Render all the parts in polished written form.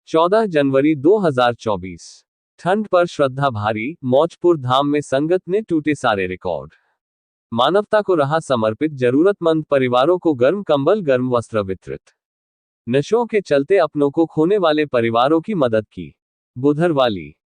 14 जनवरी 2024। ठंड पर श्रद्धा भारी, मौजपुर धाम में संगत ने टूटे सारे रिकॉर्ड। मानवता को रहा समर्पित, जरूरतमंद परिवारों को गर्म कंबल गर्म वस्त्र वितरित। नशों के चलते अपनों को खोने वाले परिवारों की मदद की।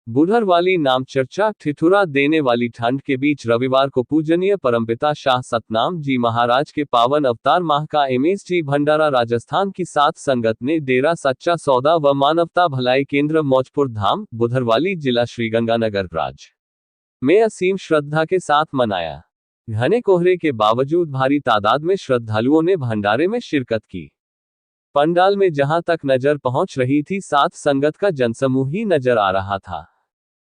बुधरवाली नाम चर्चा, ठिठुरा देने वाली ठंड के बीच रविवार को पूजनीय परमपिता शाह सतनाम जी महाराज के पावन अवतार माह का एमएसजी भंडारा राजस्थान की सात संगत ने डेरा सच्चा सौदा व मानवता भलाई केंद्र मौजपुर धाम, बुधरवाली, जिला श्रीगंगानगर राज्य में असीम श्रद्धा के साथ मनाया। घने कोहरे के बावजूद भारी तादाद में श्रद्धालुओं ने भंडारे में शिरकत की। पंडाल में जहां तक नजर पहुंच रही थी, सात संगत का जनसमूह ही नजर आ रहा था।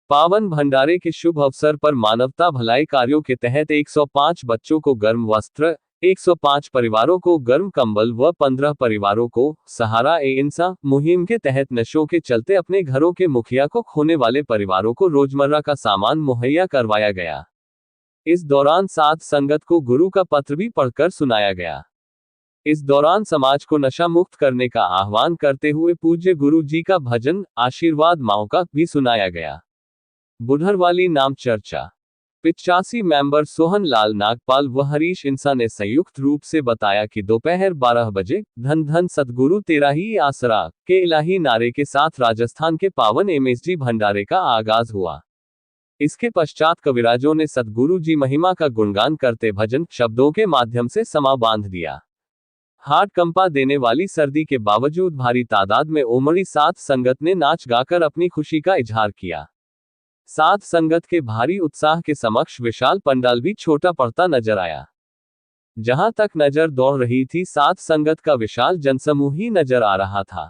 पावन भंडारे के शुभ अवसर पर मानवता भलाई कार्यों के तहत 105 बच्चों को गर्म वस्त्र, 105 परिवारों को गर्म कंबल व 15 परिवारों को सहारा इंसान मुहिम के तहत नशों के चलते अपने घरों के मुखिया को खोने वाले परिवारों को रोजमर्रा का सामान मुहैया करवाया गया। इस दौरान सात संगत को गुरु का पत्र भी पढ़कर सुनाया गया। इस दौरान समाज को नशा मुक्त करने का आह्वान करते हुए पूज्य गुरु जी का भजन आशीर्वाद माओ का भी सुनाया गया। बुधरवाली नाम चर्चा 85 मेंबर सोहन लाल नागपाल व हरीश इंसा ने संयुक्त रूप से बताया कि दोपहर 12 बजे धन धन सतगुरु तेरा ही आसरा के इलाही नारे के साथ राजस्थान के पावन एमएसजी भंडारे का आगाज हुआ। इसके पश्चात कविराजों ने सतगुरु जी महिमा का गुणगान करते भजन शब्दों के माध्यम से समा बांध दिया। हार्ट कंपा देने वाली सर्दी के बावजूद भारी तादाद में उमड़ी सात संगत ने नाच गाकर अपनी खुशी का इजहार किया। सात संगत के भारी उत्साह के समक्ष विशाल पंडाल भी छोटा पड़ता नजर आया। जहां तक नजर दौड़ रही थी, सात संगत का विशाल जनसमूह ही नजर आ रहा था।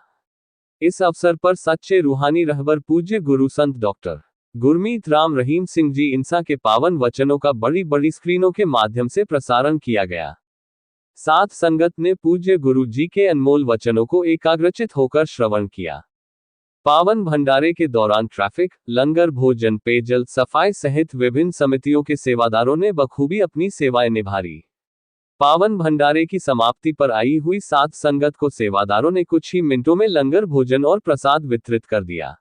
इस अवसर पर सच्चे रूहानी रहबर पूज्य गुरु संत डॉक्टर गुरमीत राम रहीम सिंह जी इंसा के पावन वचनों का बड़ी बड़ी स्क्रीनों के माध्यम से प्रसारण किया गया। सात संगत ने पूज्य गुरु जी के अनमोल वचनों को एकाग्रचित होकर श्रवण किया। पावन भंडारे के दौरान ट्रैफिक, लंगर, भोजन, पेयजल, सफाई सहित विभिन्न समितियों के सेवादारों ने बखूबी अपनी सेवाएं निभाई। पावन भंडारे की समाप्ति पर आई हुई सात संगत को सेवादारों ने कुछ ही मिनटों में लंगर, भोजन और प्रसाद वितरित कर दिया।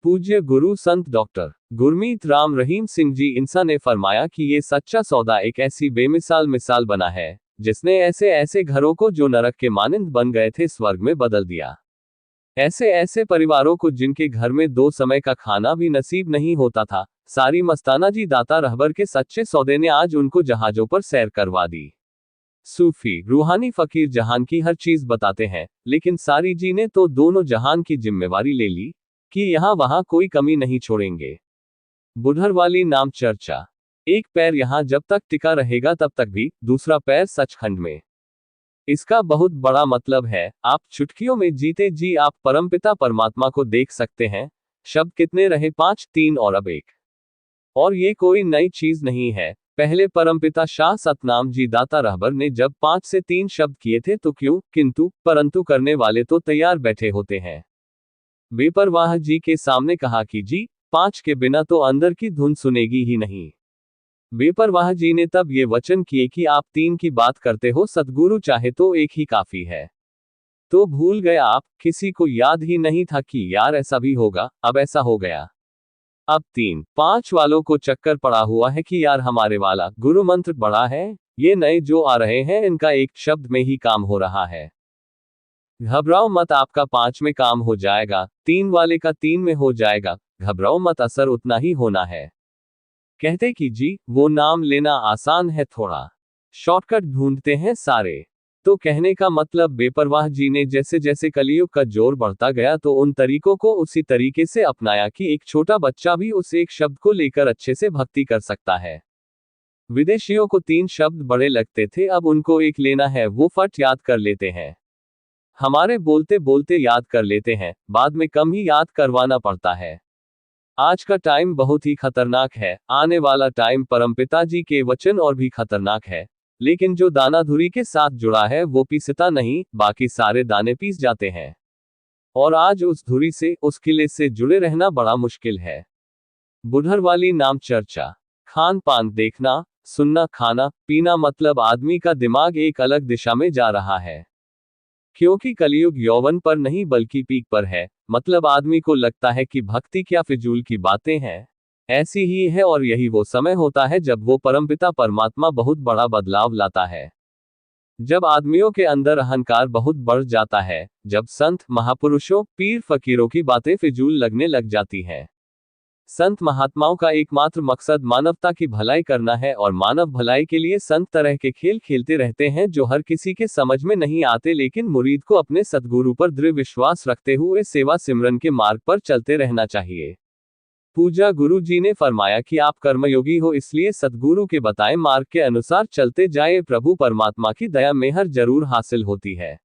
पूज्य गुरु संत डॉक्टर गुरमीत राम रहीम सिंह जी इंसा ने फरमाया कि ये सच्चा सौदा एक ऐसी बेमिसाल मिसाल बना है, जिसने ऐसे ऐसे घरों को जो नरक के मानिंद बन गए थे, स्वर्ग में बदल दिया। ऐसे ऐसे परिवारों को जिनके घर में 2 समय का खाना भी नसीब नहीं होता था, सारी मस्ताना जी दाता रहबर के सच्चे सौदे ने आज उनको जहाजों पर सैर करवा दी। सूफी रूहानी फकीर जहान की हर चीज बताते हैं, लेकिन सारी जी ने तो दोनों जहान की जिम्मेवारी ले ली कि यहां वहां कोई कमी नहीं छोड़ेंगे। बुधरवाली नाम चर्चा, एक पैर यहां जब तक टिका रहेगा तब तक भी, दूसरा पैर सचखंड में। इसका बहुत बड़ा मतलब है, आप चुटकियों में जीते जी आप परमपिता परमात्मा को देख सकते हैं। शब्द कितने रहे? 5, 3 और अब 1। और ये कोई नई चीज नहीं है। पहले परमपिता शाह सतनाम जी दाता रहबर ने जब 5 से 3 शब्द किए थे तो क्यों, किंतु, परंतु करने वाले तो तैयार बैठे होते हैं। बेपरवाह जी के सामने कहा कि जी 5 के बिना तो अंदर की धुन सुनेगी ही नहीं। बेपरवाह जी ने तब ये वचन किए कि आप 3 की बात करते हो, सतगुरु चाहे तो 1 ही काफी है। तो भूल गए आप, किसी को याद ही नहीं था कि यार ऐसा भी होगा, अब ऐसा हो गया। अब 3, 5 वालों को चक्कर पड़ा हुआ है कि यार हमारे वाला गुरु मंत्र बड़ा है, ये नए जो आ रहे हैं इनका 1 शब्द में ही काम हो रहा है। घबराओ मत, आपका 5 में काम हो जाएगा, 3 वाले का 3 में हो जाएगा। घबराओ मत, असर उतना ही होना है। कहते कि जी वो नाम लेना आसान है, थोड़ा शॉर्टकट ढूंढते हैं सारे। तो कहने का मतलब बेपरवाह जी ने जैसे जैसे कलयुग का जोर बढ़ता गया तो उन तरीकों को उसी तरीके से अपनाया कि एक छोटा बच्चा भी उस 1 शब्द को लेकर अच्छे से भक्ति कर सकता है। विदेशियों को 3 शब्द बड़े लगते थे, अब उनको 1 लेना है, वो फट याद कर लेते हैं। हमारे बोलते बोलते याद कर लेते हैं, बाद में कम ही याद करवाना पड़ता है। आज का टाइम बहुत ही खतरनाक है, आने वाला टाइम परमपिता जी के वचन और भी खतरनाक है, लेकिन जो दाना धुरी के साथ जुड़ा है वो पीसता नहीं, बाकी सारे दाने पीस जाते हैं। और आज उस धुरी से, उस किले से जुड़े रहना बड़ा मुश्किल है। बुधरवाली नाम चर्चा, खान पान देखना, सुनना, खाना पीना, मतलब आदमी का दिमाग एक अलग दिशा में जा रहा है। क्योंकि कलयुग यौवन पर नहीं बल्कि पीक पर है। मतलब आदमी को लगता है कि भक्ति क्या फिजूल की बातें हैं। ऐसी ही है, और यही वो समय होता है जब वो परमपिता परमात्मा बहुत बड़ा बदलाव लाता है। जब आदमियों के अंदर अहंकार बहुत बढ़ जाता है, जब संत महापुरुषों पीर फकीरों की बातें फिजूल लगने लग जाती हैं। संत महात्माओं का एकमात्र मकसद मानवता की भलाई करना है, और मानव भलाई के लिए संत तरह के खेल खेलते रहते हैं जो हर किसी के समझ में नहीं आते, लेकिन मुरीद को अपने सद्गुरु पर दृढ़ विश्वास रखते हुए सेवा सिमरन के मार्ग पर चलते रहना चाहिए। पूजा गुरु जी ने फरमाया कि आप कर्मयोगी हो, इसलिए सद्गुरु के बताए मार्ग के अनुसार चलते जाए, प्रभु परमात्मा की दया मेहर जरूर हासिल होती है।